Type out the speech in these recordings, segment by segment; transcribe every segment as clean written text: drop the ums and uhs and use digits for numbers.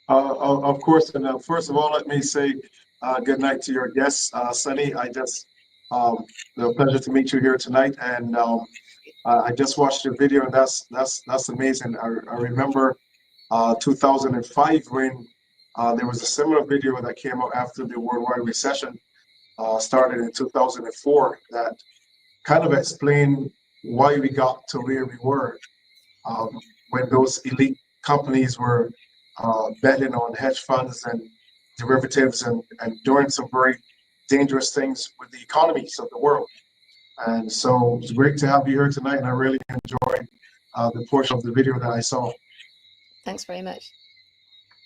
Of course, and first of all, let me say good night to your guest, Sunny. Um, a pleasure to meet you here tonight, and I just watched your video, and that's amazing. I remember 2005 when there was a similar video that came out after the worldwide recession started in 2004 that kind of explained why we got to where we were when those elite companies were betting on hedge funds and derivatives and doing some very dangerous things with the economies of the world. And so it's great to have you here tonight, and I really enjoyed the portion of the video that I saw. Thanks very much.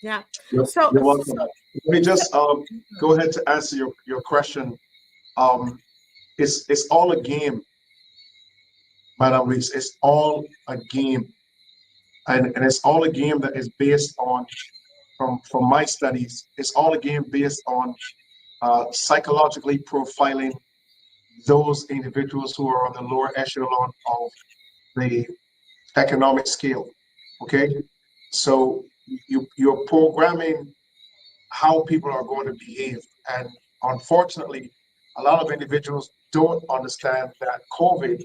Yeah. You're welcome. Let me just go ahead to answer your question. It's all a game, Madam Reese. It's all a game. And it's all a game that is based on, from my studies, it's all a game based on psychologically profiling those individuals who are on the lower echelon of the economic scale. Okay, so you're programming how people are going to behave, and unfortunately, a lot of individuals don't understand that COVID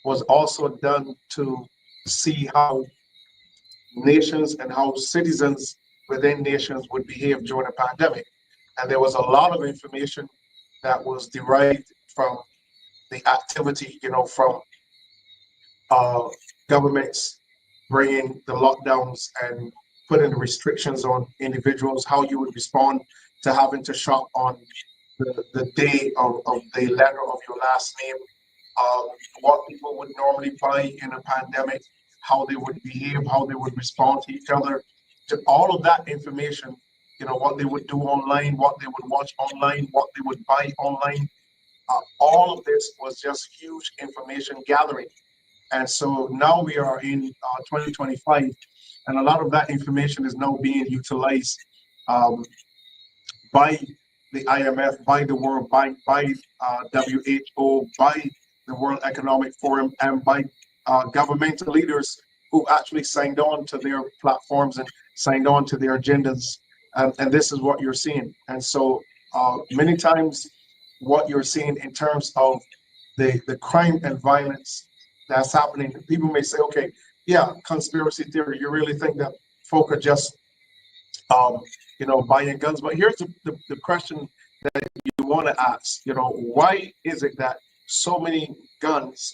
was also done to see how nations and how citizens within nations would behave during a pandemic. And there was a lot of information that was derived from the activity, from uh, governments bringing the lockdowns and putting the restrictions on individuals, how you would respond to having to shop on the day of the letter of your last name, what people would normally buy in a pandemic, how they would behave, how they would respond to each other, to all of that information, what they would do online, what they would watch online, what they would buy online. All of this was just huge information gathering. And so now we are in 2025, and a lot of that information is now being utilized um, by the IMF, by the World Bank, by WHO, by the World Economic Forum, and by governmental leaders who actually signed on to their platforms and signed on to their agendas. And this is what you're seeing. And so many times what you're seeing in terms of the crime and violence that's happening, people may say, okay, yeah, conspiracy theory. You really think that folk are just um, buying guns? But here's the question that you want to ask, why is it that so many guns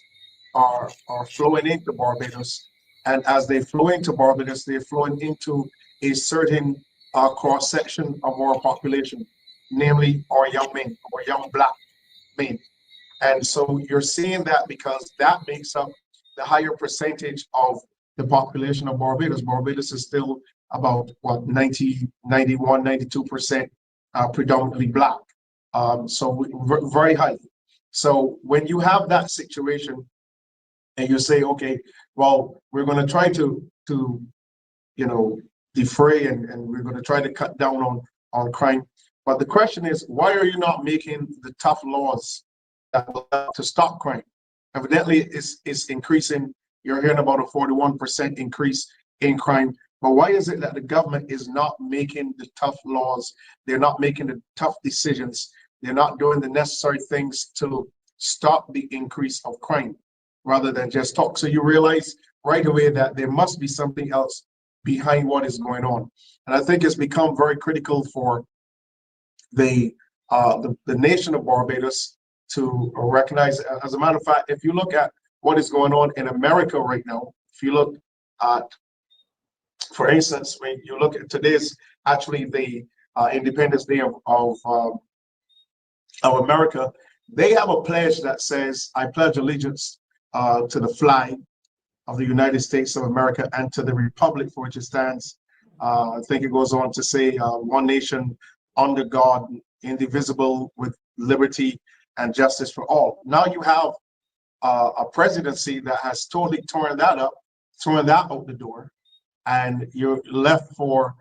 are flowing into Barbados, and as they flow into Barbados, they're flowing into a certain cross section of our population, namely our young men, our young black men. And so you're seeing that because that makes up the higher percentage of the population of Barbados. Barbados is still about what 90, 91, 92% predominantly black. So very high. So when you have that situation and you say, okay, well, we're going to try to defray, and we're going to try to cut down on crime. But the question is, why are you not making the tough laws that will help to stop crime? Evidently, it's increasing. You're hearing about a 41% increase in crime. But why is it that the government is not making the tough laws? They're not making the tough decisions. They're not doing the necessary things to stop the increase of crime rather than just talk. So you realize right away that there must be something else behind what is going on. And I think it's become very critical for the nation of Barbados to recognize. As a matter of fact, if you look at what is going on in America right now, if you look at, for instance, when you look at today's actually the Independence Day of America, they have a pledge that says, "I pledge allegiance to the flag of the United States of America and to the republic for which it stands." I think it goes on to say, "One nation under God, indivisible, with liberty and justice for all." Now you have a presidency that has totally torn that up, torn that out the door, and you're left for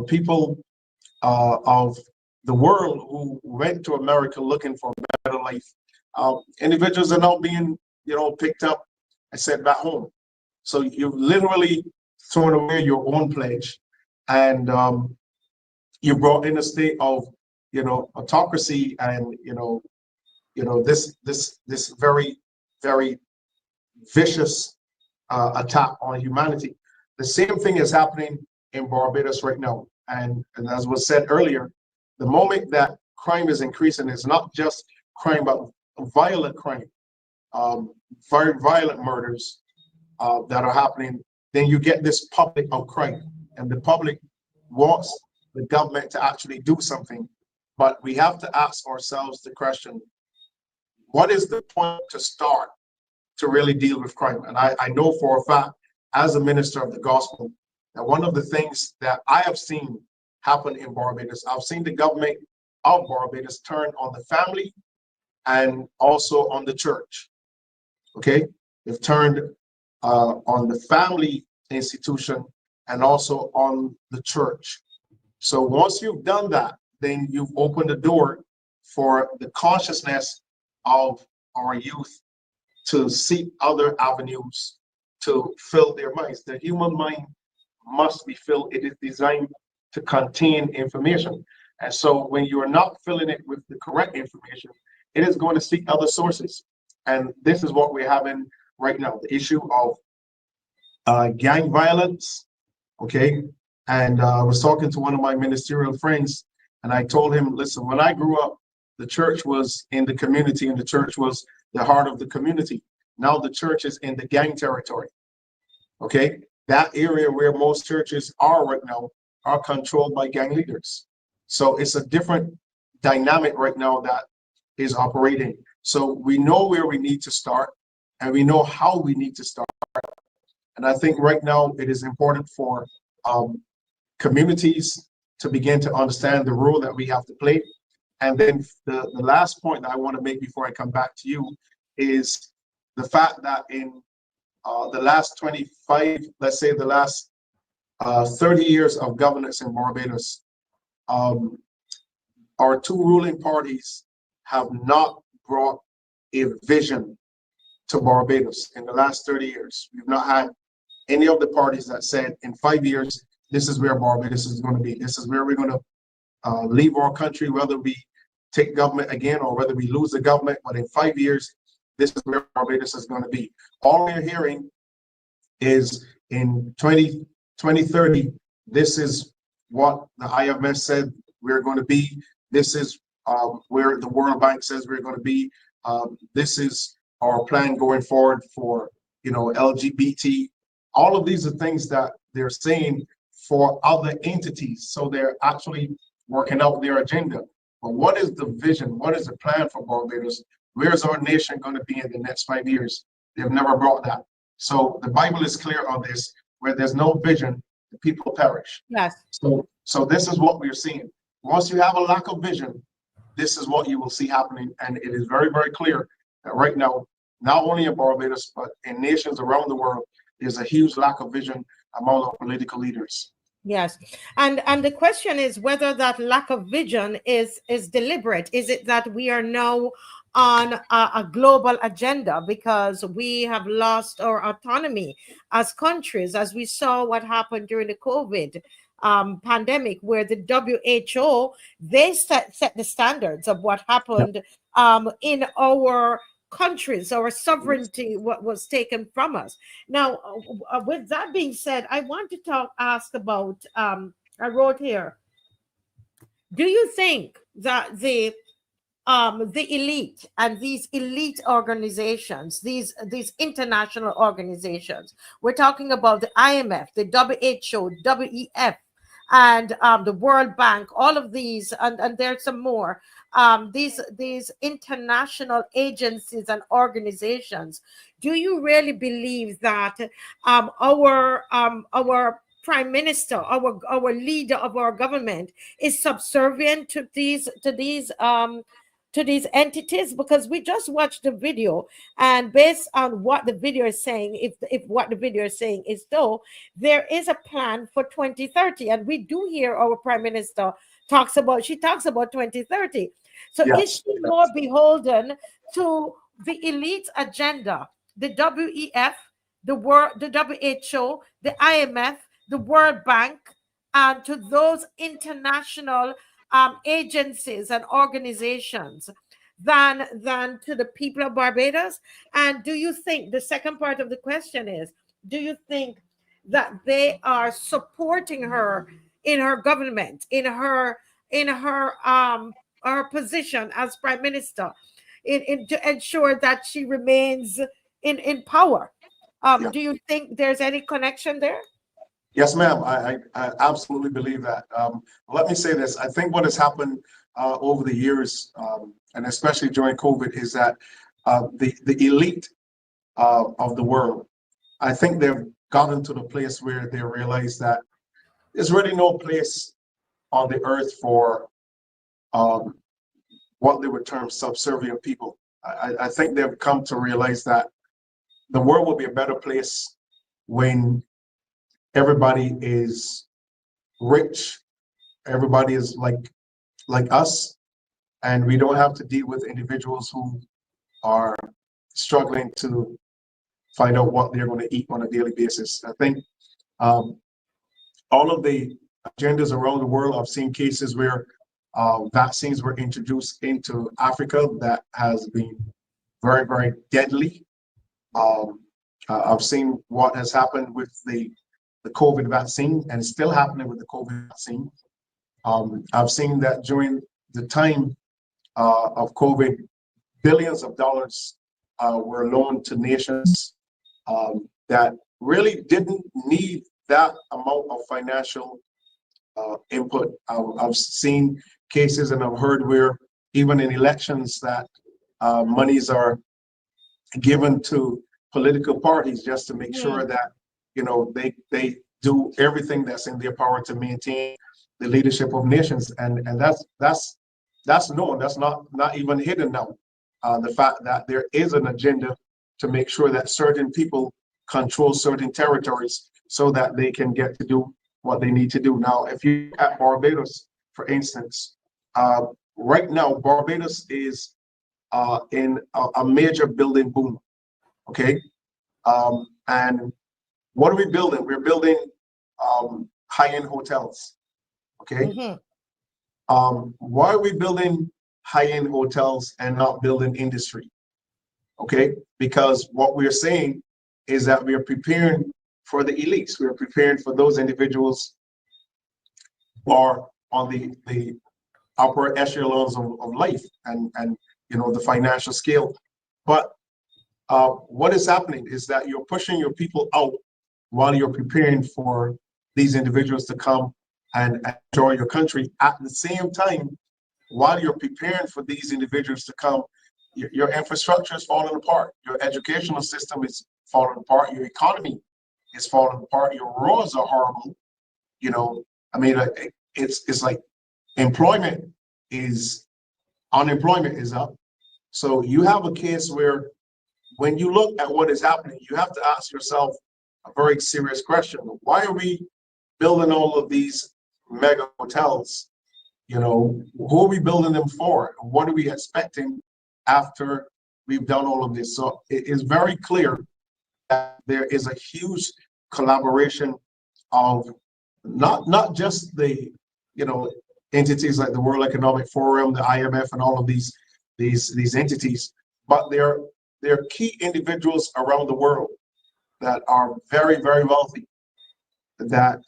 people of the world who went to America looking for a better life. Individuals are now being picked up and sent back home. So you've literally thrown away your own pledge. and you brought in a state of, autocracy, and this very, very vicious attack on humanity. The same thing is happening in Barbados right now. And as was said earlier, the moment that crime is increasing, it's not just crime, but violent crime, very violent murders that are happening. Then you get this public outcry, and the public wants the government to actually do something. But we have to ask ourselves the question, what is the point to start to really deal with crime? And I know for a fact, as a minister of the gospel, that one of the things that I have seen happen in Barbados, I've seen the government of Barbados turn on the family and also on the church. Okay, they've turned on the family institution and also on the church. So once you've done that, then you've opened the door for the consciousness of our youth to seek other avenues to fill their minds. The human mind must be filled. It is designed to contain information. And so when you are not filling it with the correct information, it is going to seek other sources. And this is what we're having right now, the issue of gang violence, okay? And I was talking to one of my ministerial friends, and I told him, listen, when I grew up, the church was in the community, and the church was the heart of the community. Now the church is in the gang territory, okay? That area where most churches are right now are controlled by gang leaders. So it's a different dynamic right now that is operating. So we know where we need to start, and we know how we need to start. And I think right now it is important for communities to begin to understand the role that we have to play. And then the last point that I want to make before I come back to you is the fact that in the last 25, let's say the last 30 years of governance in Barbados, our two ruling parties have not brought a vision to Barbados in the last 30 years. We've not had any of the parties that said in 5 years, this is where Barbados is going to be. This is where we're going to leave our country, whether we take government again or whether we lose the government. But in 5 years, this is where Barbados is going to be. All we're hearing is in 2030, this is what the IMF said we're going to be. This is where the World Bank says we're going to be. This is our plan going forward for, LGBT. All of these are things that they're saying for other entities. So they're actually working out their agenda. But what is the vision? What is the plan for Barbados? Where is our nation going to be in the next 5 years? They've never brought that. So the Bible is clear on this. Where there's no vision, the people perish. Yes. So this is what we're seeing. Once you have a lack of vision, this is what you will see happening. And it is very, very clear that right now, not only in Barbados, but in nations around the world, there's a huge lack of vision among our political leaders. Yes. And the question is whether that lack of vision is deliberate. Is it that we are now on a global agenda because we have lost our autonomy as countries, as we saw what happened during the COVID pandemic, where the WHO, they set the standards of what happened in our countries. Our sovereignty what was taken from us. Now, with that being said, I want to ask about, I wrote here, do you think that the elite and these elite organizations, these international organizations, we're talking about the IMF, the WHO, WEF, and the World Bank, all of these, and there's some more, these international agencies and organizations, do you really believe that our prime minister, our leader of our government is subservient to these entities? Because we just watched the video, and based on what the video is saying, if what the video is saying is so, there is a plan for 2030, and we do hear our prime minister talks about 2030. So Yes. Is she more beholden to the elite agenda, the WEF, the WHO, the IMF, the World Bank, and to those international agencies and organizations than to the people of Barbados? And do you think, the second part of the question is, do you think that they are supporting her in her government, in her position as prime minister, in to ensure that she remains in power? Yeah. Do you think there's any connection there? Yes, ma'am. I absolutely believe that. Let me say this. I think what has happened over the years, and especially during COVID, is that the elite of the world, I think they've gotten to the place where they realize that there's really no place on the earth for um, what they would term subservient people. I think they've come to realize that the world will be a better place when everybody is rich, everybody is like us, and we don't have to deal with individuals who are struggling to find out what they're going to eat on a daily basis. I think um, all of the agendas around the world, I've seen cases where vaccines were introduced into Africa that has been very, very deadly. I've seen what has happened with the COVID vaccine, and it's still happening with the COVID vaccine. I've seen that during the time of COVID, billions of dollars were loaned to nations that really didn't need that amount of financial input. I've seen cases and I've heard where even in elections that monies are given to political parties just to make sure that they do everything that's in their power to maintain the leadership of nations, and that's known. That's not even hidden now. The fact that there is an agenda to make sure that certain people control certain territories so that they can get to do what they need to do. Now, if you look at Barbados, for instance, right now Barbados is in a major building boom. Okay, and what are we building? We're building high-end hotels. Okay. Why are we building high-end hotels and not building industry? Okay, because what we're saying is that we are preparing for the elites. We are preparing for those individuals who are on the upper echelons of life and the financial scale. But what is happening is that you're pushing your people out while you're preparing for these individuals to come and enjoy your country. At the same time, while you're preparing for these individuals to come, your infrastructure is falling apart. Your educational system is falling apart. Your economy is falling apart. Your roads are horrible. I mean, it's like unemployment is up. So you have a case where when you look at what is happening, you have to ask yourself a very serious question. Why are we building all of these mega hotels? Who are we building them for? What are we expecting after we've done all of this? So it is very clear that there is a huge collaboration of not just the entities like the World Economic Forum, the IMF, and all of these entities, but they're key individuals around the world that are very, very wealthy, that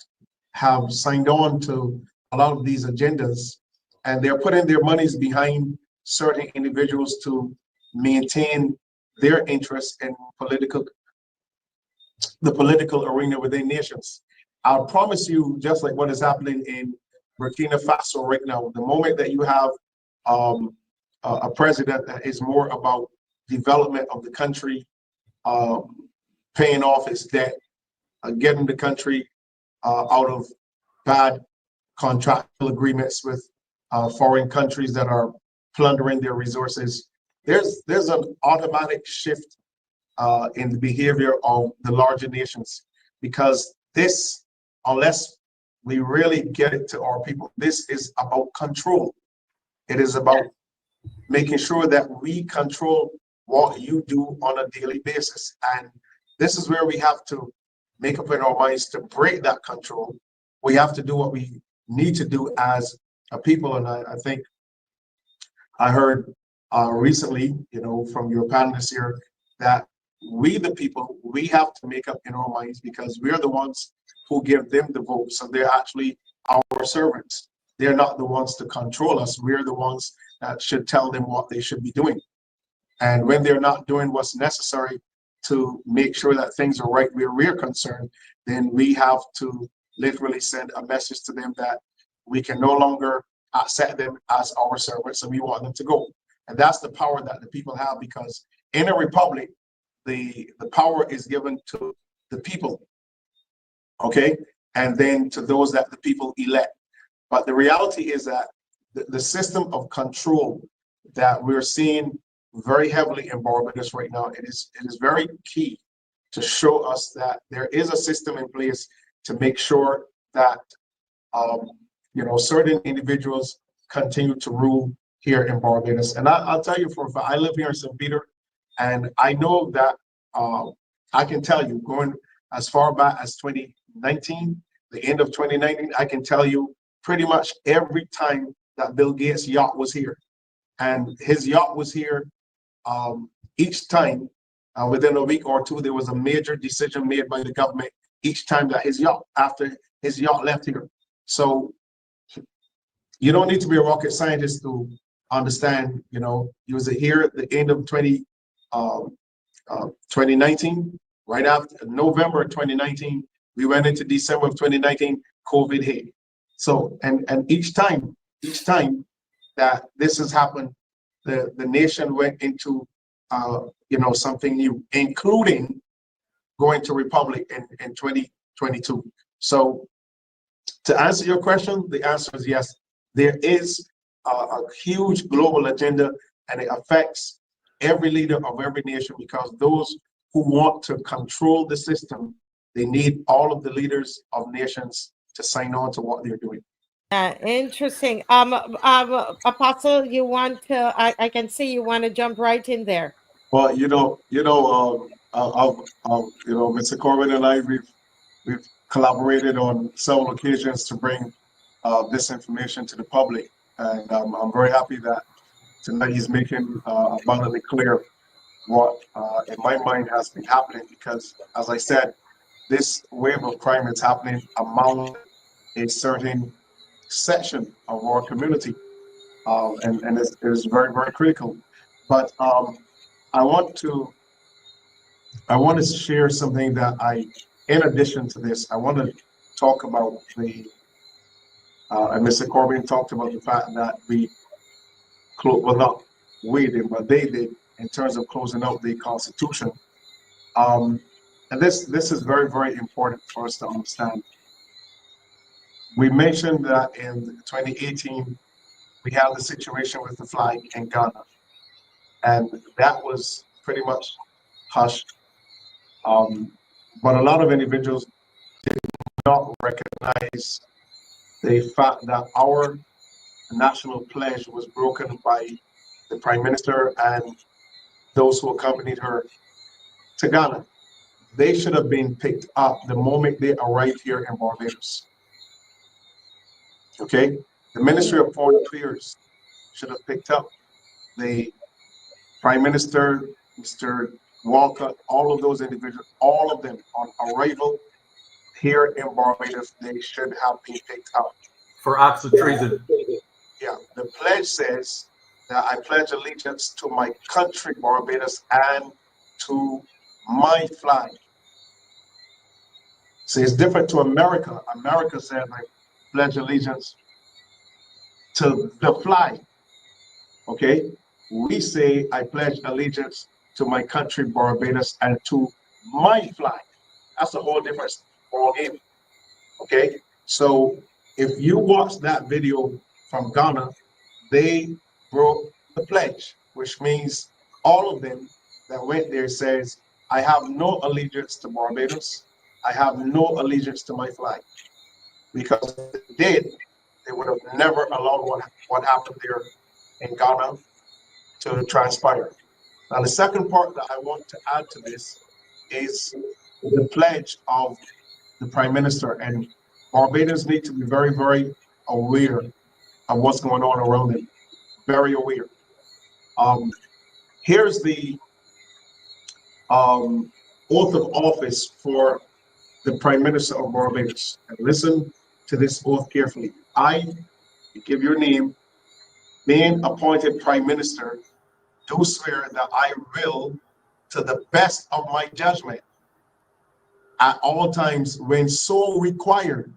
have signed on to a lot of these agendas, and they're putting their monies behind certain individuals to maintain their interests in the political arena within nations. I'll promise you, just like what is happening in Burkina Faso right now, the moment that you have a president that is more about development of the country, paying off its debt, getting the country out of bad contractual agreements with foreign countries that are plundering their resources, there's an automatic shift in the behavior of the larger nations, because this, unless we really get it to our people, this is about control. It is about making sure that we control what you do on a daily basis. And this is where we have to make up in our minds to break that control we have to do what we need to do as a people. And I think I heard recently, from your panelists here, that we, the people, we have to make up in our minds, because we're the ones who give them the vote. So they're actually our servants. They're not the ones to control us. We're the ones that should tell them what they should be doing. And when they're not doing what's necessary to make sure that things are right where we're concerned, then we have to literally send a message to them that we can no longer accept them as our servants, and we want them to go. And that's the power that the people have, because in a republic, the power is given to the people, okay? And then to those that the people elect. But the reality is that the system of control that we're seeing very heavily in Barbados right now, it is very key to show us that there is a system in place to make sure that certain individuals continue to rule here in Barbados. And I'll tell you for a fact, I live here in St. Peter, and I know that I can tell you, going as far back as 2019, the end of 2019, I can tell you pretty much every time that Bill Gates' yacht was here. And his yacht was here each time, within a week or two, there was a major decision made by the government each time that after his yacht left here. So you don't need to be a rocket scientist to understand, he was here at the end of 2019, right after November 2019, we went into December of 2019, COVID hit. So, and each time that this has happened, the nation went into, something new, including going to Republic in 2022. So to answer your question, the answer is yes. There is a huge global agenda, and it affects every leader of every nation, because those who want to control the system, they need all of the leaders of nations to sign on to what they're doing. Interesting. Apostle, you want to? I can see you want to jump right in there. Well, Mr. Corbin and I, we've collaborated on several occasions to bring this information to the public, and I'm very happy that tonight he's making abundantly clear what, in my mind, has been happening. Because, as I said, this wave of crime is happening among a certain section of our community, and it is very, very critical. But I want to share something that in addition to this, I want to talk about and Mr. Corbin talked about the fact that not we did, but they did, in terms of closing out the Constitution. And this is very, very important for us to understand. We mentioned that in 2018, we had the situation with the flag in Ghana, and that was pretty much hushed. But a lot of individuals did not recognize the fact that our national pledge was broken by the Prime Minister and those who accompanied her to Ghana. They should have been picked up the moment they arrived here in Barbados. Okay? The Ministry of Foreign Affairs should have picked up the Prime Minister, Mr. Walker, all of those individuals, all of them on arrival here in Barbados, they should have been picked up. For acts of treason. Yeah, the pledge says that I pledge allegiance to my country, Barbados, and to my flag. So it's different to America. America says I pledge allegiance to the flag. Okay? We say I pledge allegiance to my country, Barbados, and to my flag. That's a whole different ballgame. Okay? So if you watch that video from Ghana, they broke the pledge, which means all of them that went there says, I have no allegiance to Barbados. I have no allegiance to my flag. Because if they did, they would have never allowed what happened there in Ghana to transpire. Now, the second part that I want to add to this is the pledge of the Prime Minister. And Barbadians need to be very, very aware of what's going on around them. Very aware. Here's the oath of office for the Prime Minister of Barbados. And listen to this oath carefully. I, you give your name, being appointed Prime Minister, do swear that I will, to the best of my judgment, at all times when so required,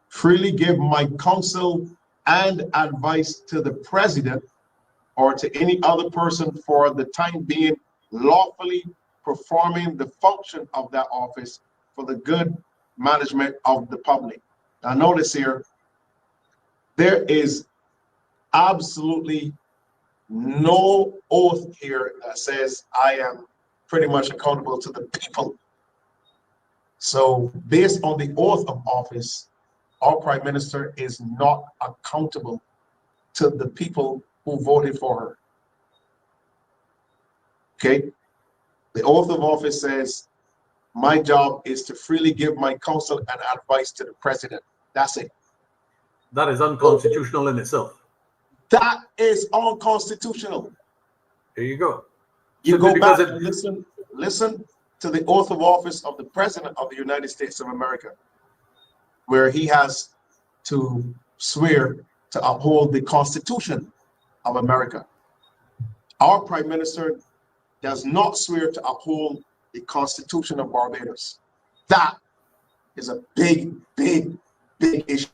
freely give my counsel and advice to the President or to any other person for the time being, lawfully performing the function of that office for the good management of the public. Now notice here, there is absolutely no oath here that says I am pretty much accountable to the people. So based on the oath of office, our Prime Minister is not accountable to the people who voted for her. Okay? The oath of office says, my job is to freely give my counsel and advice to the President. That's it. That is unconstitutional in itself. That is unconstitutional. There you go. You Simply go because back and listen to the oath of office of the President of the United States of America, where he has to swear to uphold the Constitution of America. Our Prime Minister does not swear to uphold the Constitution of Barbados. That is a big, big, big issue.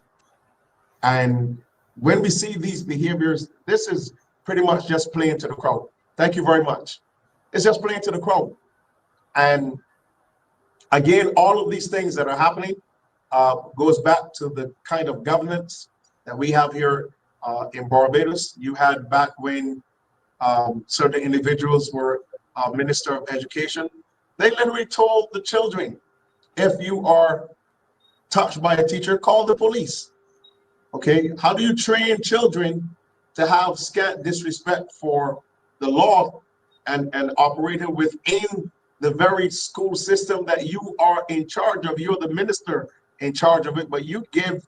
And when we see these behaviors, this is pretty much just playing to the crowd. Thank you very much. It's just playing to the crowd. And again, all of these things that are happening goes back to the kind of governance that we have here in Barbados. You had back when certain individuals were Minister of Education. They literally told the children, if you are touched by a teacher, call the police. Okay, how do you train children to have scant disrespect for the law and operating within the very school system that you are in charge of? You're the minister in charge of it, but you give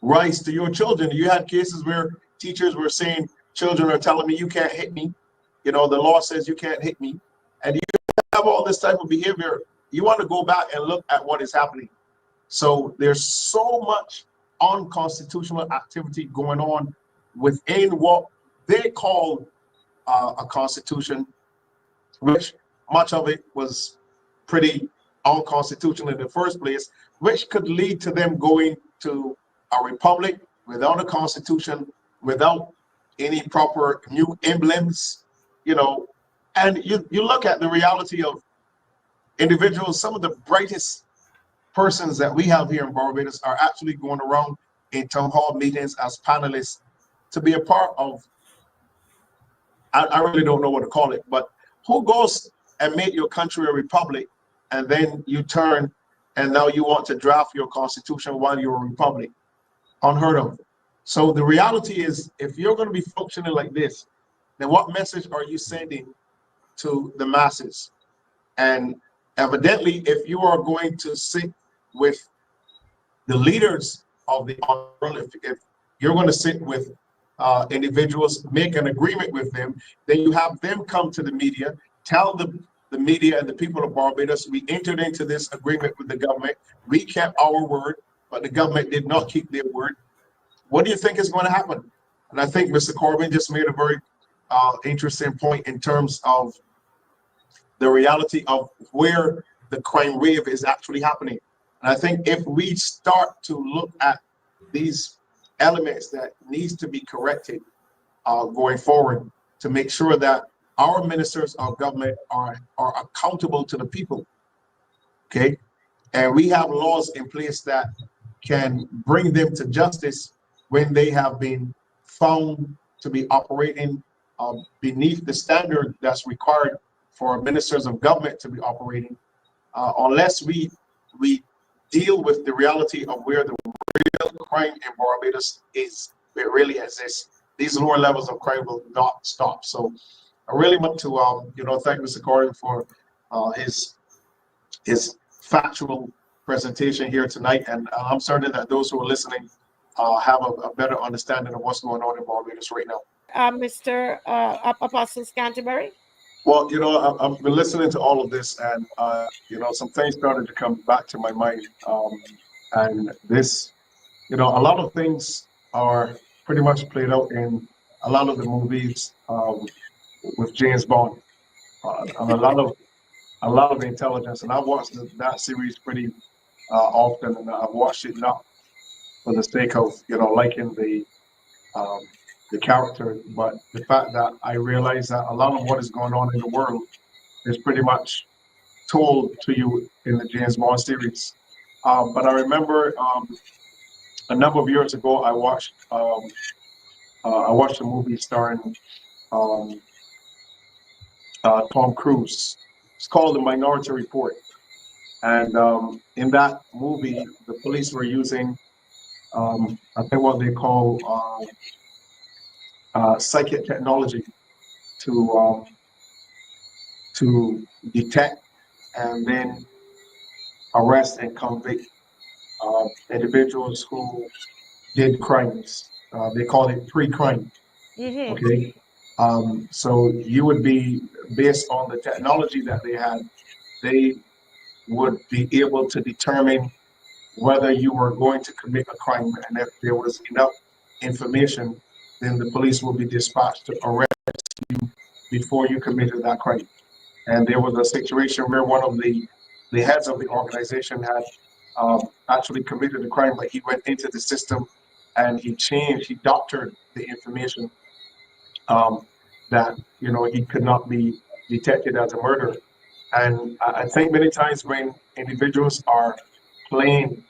rights to your children. You had cases where teachers were saying, children are telling me you can't hit me. You know, the law says you can't hit me. And you have all this type of behavior. You want to go back and look at what is happening. So there's so much unconstitutional activity going on within what they call a constitution, which much of it was pretty unconstitutional in the first place, which could lead to them going to a republic without a constitution, without any proper new emblems, you know. And you look at the reality of individuals, some of the brightest persons that we have here in Barbados are actually going around in town hall meetings as panelists to be a part of, I really don't know what to call it, but who goes and make your country a republic and then you turn and now you want to draft your constitution while you're a republic? Unheard of. So the reality is, if you're going to be functioning like this, then what message are you sending to the masses? And evidently, if you are going to sit with the leaders of the world, if you're going to sit with individuals, make an agreement with them, then you have them come to the media, tell the media and the people of Barbados, we entered into this agreement with the government, we kept our word, but the government did not keep their word. What do you think is going to happen? And I think Mr. Corbin just made a very interesting point in terms of the reality of where the crime wave is actually happening. And I think if we start to look at these elements that needs to be corrected going forward to make sure that our ministers of government are accountable to the people, okay? And we have laws in place that can bring them to justice when they have been found to be operating beneath the standard that's required for ministers of government to be operating, unless we deal with the reality of where the real crime in Barbados is, it really exists. These lower levels of crime will not stop. So I really want to thank Mr. Corbin for his factual presentation here tonight, and I'm certain that those who are listening have a better understanding of what's going on in Barbados right now. Mr. Apostle Scantlebury? Well, I've been listening to all of this, and some things started to come back to my mind, and this, a lot of things are pretty much played out in a lot of the movies with James Bond, and a lot of intelligence. And I've watched that series pretty often, and I've watched it not for the sake of liking the character, but the fact that I realize that a lot of what is going on in the world is pretty much told to you in the James Bond series. But I remember a number of years ago, I watched a movie starring Tom Cruise. It's called The Minority Report, and in that movie, the police were using I think what they call psychic technology to detect and then arrest and convict individuals who did crimes. They call it pre-crime. Okay. So you would be, based on the technology that they had, they would be able to determine whether you were going to commit a crime, and if there was enough information, then the police will be dispatched to arrest you before you committed that crime. And there was a situation where one of the heads of the organization had actually committed a crime, but he went into the system and he doctored the information that he could not be detected as a murderer. And I think many times when individuals are playing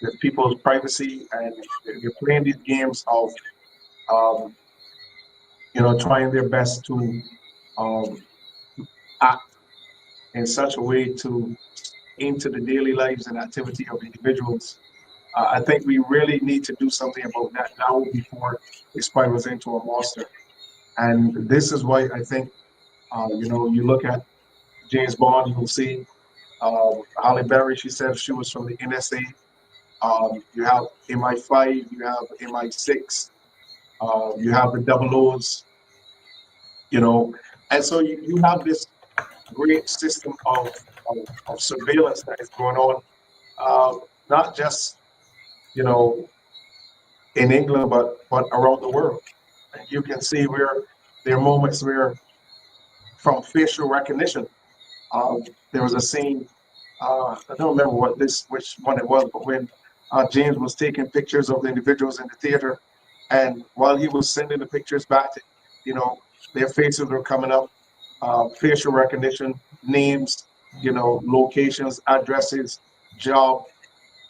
with people's privacy and they're playing these games of trying their best to act in such a way to into the daily lives and activity of individuals. I think we really need to do something about that now before it spirals into a monster. And this is why I think, you look at James Bond, you'll see Halle Berry, she said she was from the NSA. You have MI5, you have MI6, you have the double O's, and so you have this great system of surveillance that is going on, not just in England, but around the world. And you can see where there are moments where, from facial recognition, there was a scene. I don't remember which one it was, but when James was taking pictures of the individuals in the theater, and while he was sending the pictures back, their faces were coming up, facial recognition, names, locations, addresses, job,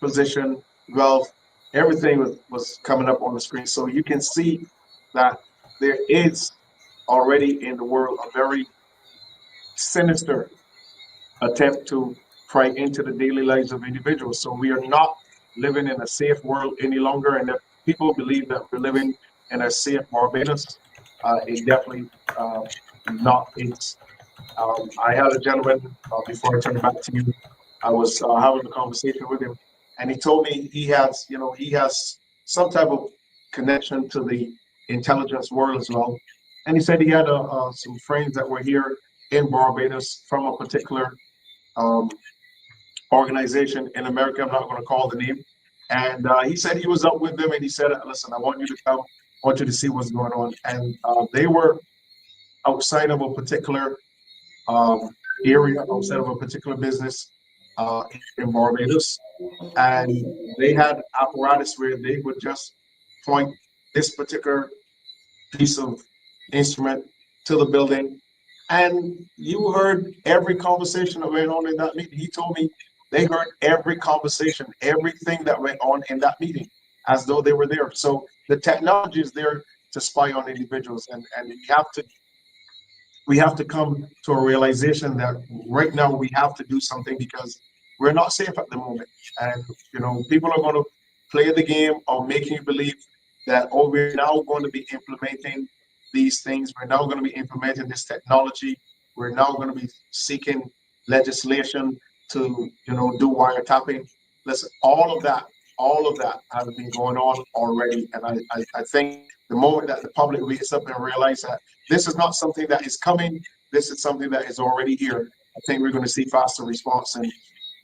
position, wealth, everything was coming up on the screen. So you can see that there is already in the world a very sinister attempt to pry into the daily lives of individuals. So we are not living in a safe world any longer. And if people believe that we're living in a safe Barbados, it definitely not is. I had a gentleman, before I turn it back to you, I was having a conversation with him, and he told me he has some type of connection to the intelligence world as well. And he said he had some friends that were here in Barbados from a particular um, organization in America. I'm not going to call the name. And he said he was up with them, and he said, "Listen, I want you to come. I want you to see what's going on." And they were outside of a particular area, outside of a particular business in Barbados, and they had apparatus where they would just point this particular piece of instrument to the building, and you heard every conversation that went on in that meeting. He told me they heard every conversation, everything that went on in that meeting, as though they were there. So the technology is there to spy on individuals, and we have to come to a realization that right now we have to do something, because we're not safe at the moment. And people are going to play the game of making you believe that, oh, we're now going to be implementing these things, we're now going to be implementing this technology, we're now going to be seeking legislation to do wiretapping. Listen, all of that has been going on already. And I think the moment that the public wakes up and realize that this is not something that is coming, this is something that is already here, I think we're going to see faster response and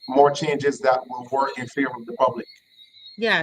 more changes that will work in favor of the public. Yes.